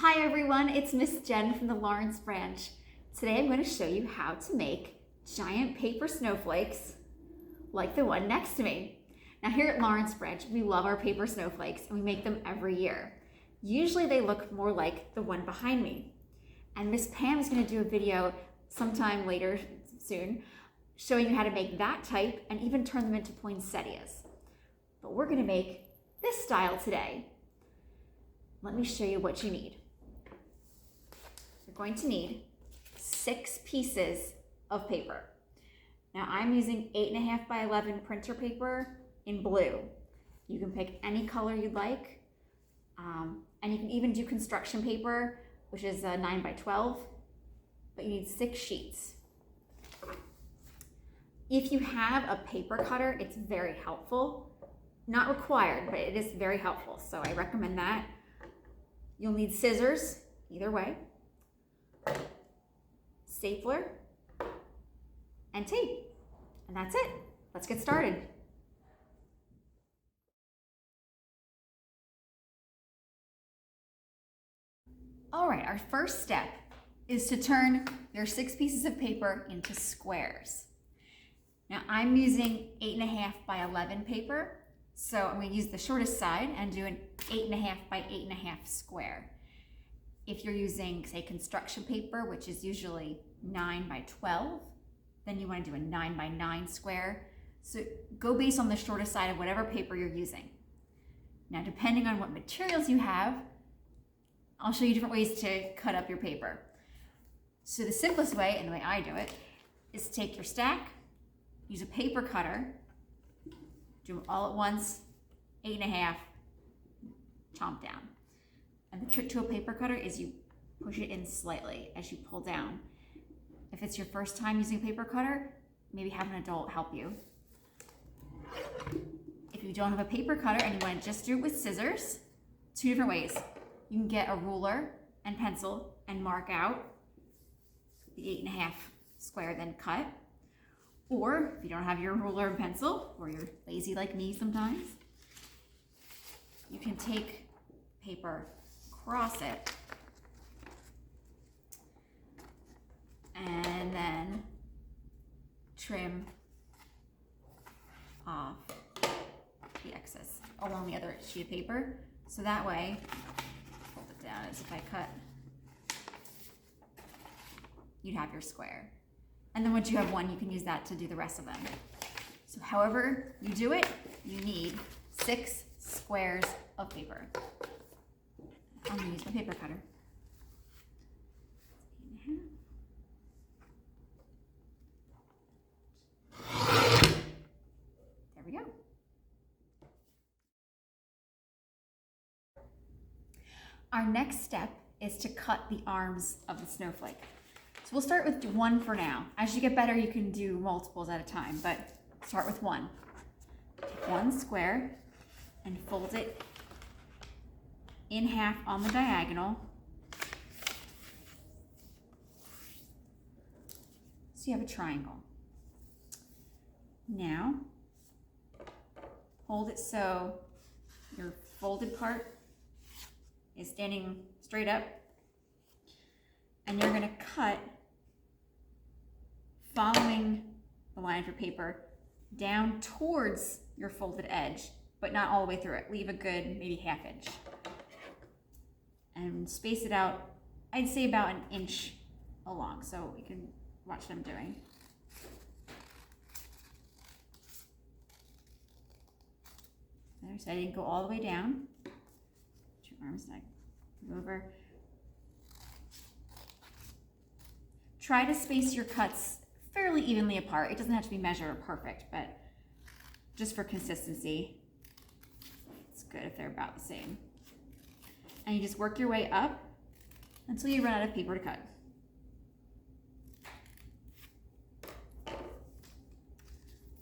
Hi everyone, it's Miss Jen from the Lawrence branch. Today I'm going to show you how to make giant paper snowflakes like the one next to me. Now here at Lawrence branch, we love our paper snowflakes and we make them every year. Usually they look more like the one behind me. And Miss Pam is going to do a video sometime later soon showing you how to make that type and even turn them into poinsettias. But we're going to make this style today. Let me show you what you need. You're going to need 6 pieces of paper. Now I'm using 8.5 by 11 printer paper in blue. You can pick any color you'd like. And you can even do construction paper, which is 9 by 12, but you need 6 sheets. If you have a paper cutter, it's very helpful. Not required, but it is very helpful, so I recommend that. You'll need scissors, either way, stapler, and tape. And that's it. Let's get started. All right, our first step is to turn your 6 pieces of paper into squares. Now I'm using 8.5 by 11 paper, so I'm going to use the shortest side and do an 8.5 by 8.5 square. If you're using, say, construction paper, which is usually 9 by 12, then you want to do a 9 by 9 square. So go based on the shortest side of whatever paper you're using. Now, depending on what materials you have, I'll show you different ways to cut up your paper. So the simplest way, and the way I do it, is to take your stack, use a paper cutter, do them all at once, 8.5, chomp down. And the trick to a paper cutter is you push it in slightly as you pull down. If it's your first time using a paper cutter, maybe have an adult help you. If you don't have a paper cutter and you want to just do it with scissors, 2 different ways. You can get a ruler and pencil and mark out the 8.5 square, then cut. Or if you don't have your ruler and pencil, or you're lazy like me sometimes, you can take paper, cross it, and then trim off the excess along the other sheet of paper. So that way, fold it down as if I cut, you'd have your square. And then once you have one, you can use that to do the rest of them. So however you do it, you need 6 squares of paper. I'm gonna use my paper cutter. There we go. Our next step is to cut the arms of the snowflake. So we'll start with 1 for now. As you get better, you can do multiples at a time, but start with 1. Take 1 square and fold it in half on the diagonal. So you have a triangle. Now, hold it so your folded part is standing straight up, and you're gonna cut following the line of your paper down towards your folded edge, but not all the way through it. Leave a good maybe 1/2 inch. And space it out, I'd say about 1 inch along, so you can watch what I'm doing. There, so I didn't go all the way down. Put your arms back over. Try to space your cuts fairly evenly apart. It doesn't have to be measured or perfect, but just for consistency, it's good if they're about the same. And you just work your way up until you run out of paper to cut.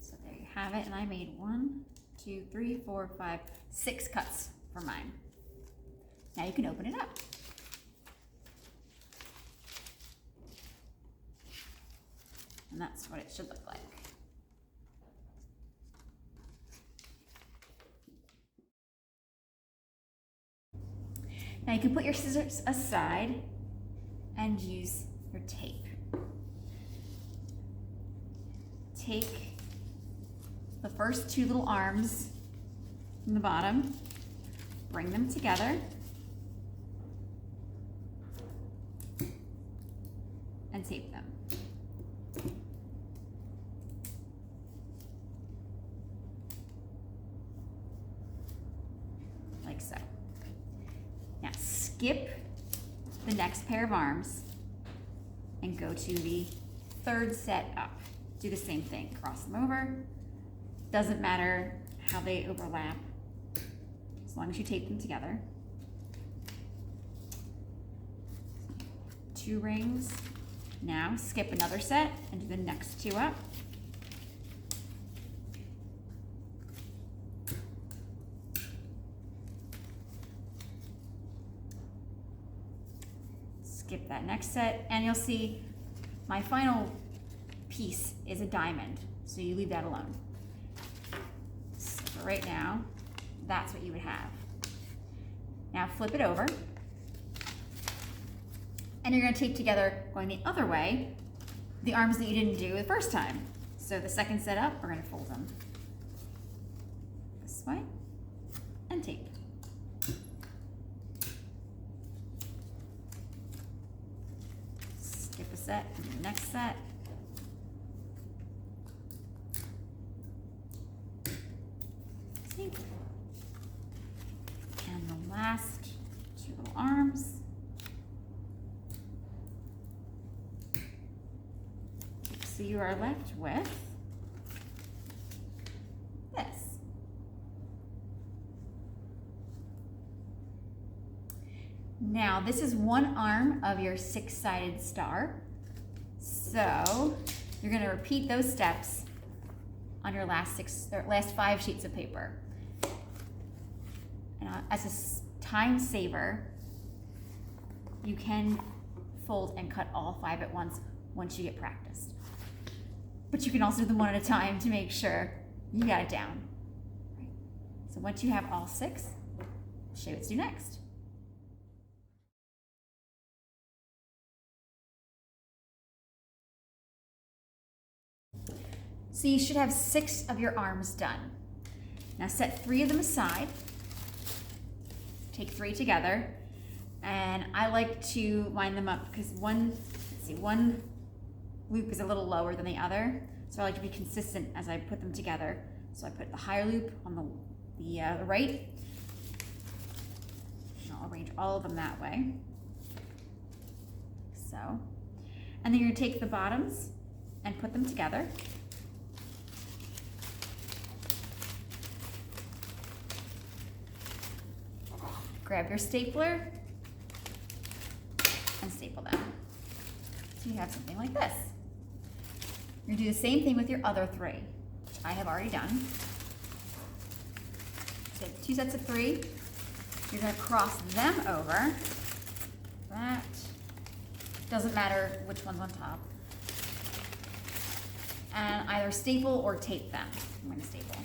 So there you have it, and I made 1, 2, 3, 4, 5, 6 cuts for mine. Now you can open it up. And that's what it should look like. Now you can put your scissors aside and use your tape. Take the first two little arms from the bottom, bring them together, and tape them. Like so. Now skip the next pair of arms and go to the third set up. Do the same thing, cross them over. Doesn't matter how they overlap, as long as you tape them together. 2 rings. Now skip another set and do the next 2 up. Skip that next set, and you'll see my final piece is a diamond, so you leave that alone. So for right now, that's what you would have. Now flip it over, and you're going to tape together, going the other way, the arms that you didn't do the first time. So the second set up, we're going to fold them this way and tape. Skip a set and the next set. Tape. And the last 2 little arms. So you are left with this. Now this is one arm of your 6-sided star. So you're going to repeat those steps on your last 5 sheets of paper. And as a time saver, you can fold and cut all 5 at once you get practiced. But you can also do them one at a time to make sure you got it down. So once you have all 6, I'll show you what to do next. So you should have 6 of your arms done. Now set 3 of them aside. Take 3 together. And I like to line them up because one loop is a little lower than the other. So I like to be consistent as I put them together. So I put the higher loop on the right. And I'll arrange all of them that way. So. And then you're going to take the bottoms and put them together. Grab your stapler and staple them. So you have something like this. You're going to do the same thing with your other 3, which I have already done. So 2 sets of 3. You're going to cross them over. That doesn't matter which one's on top. And either staple or tape them. I'm going to staple.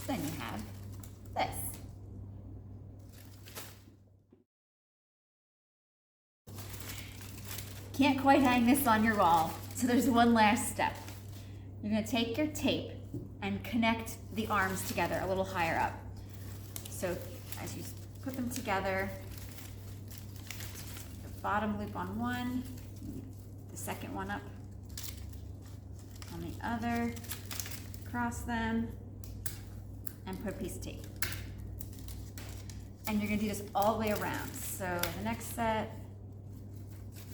Then you have this. Can't quite hang this on your wall, so there's one last step. You're going to take your tape and connect the arms together a little higher up. So as you put them together, the bottom loop on one, the second one up on the other, cross them, and put a piece of tape. And you're going to do this all the way around. So the next set,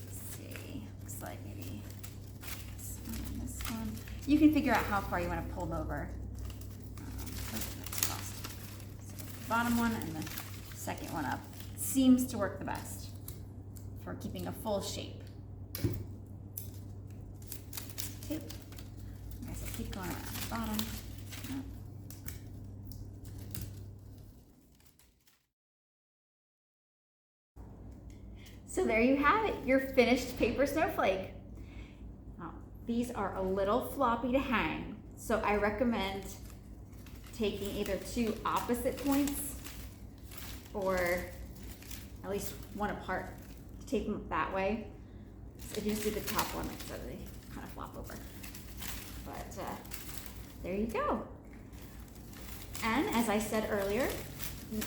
let's see, looks like maybe this one and this one. You can figure out how far you want to pull them over. So the bottom one and the second one up seems to work the best for keeping a full shape. Tape. Okay, so keep going around the bottom. Up. So there you have it, your finished paper snowflake. Now, these are a little floppy to hang, so I recommend taking either two opposite points or at least one apart to tape them that way. So if you just do the top one, so they kind of flop over. But there you go. And as I said earlier,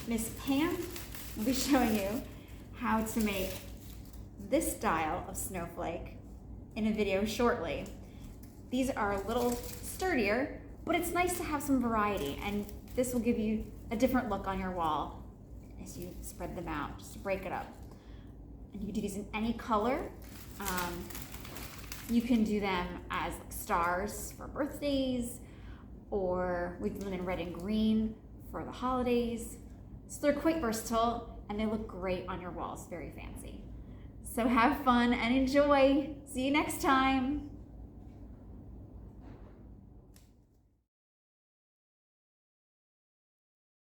Miss Pam will be showing you how to make this style of snowflake in a video shortly. These are a little sturdier, but it's nice to have some variety, and this will give you a different look on your wall as you spread them out, just to break it up. And you can do these in any color. You can do them as like stars for birthdays, or we can do them in red and green for the holidays. So they're quite versatile and they look great on your walls, very fancy. So have fun and enjoy. See you next time.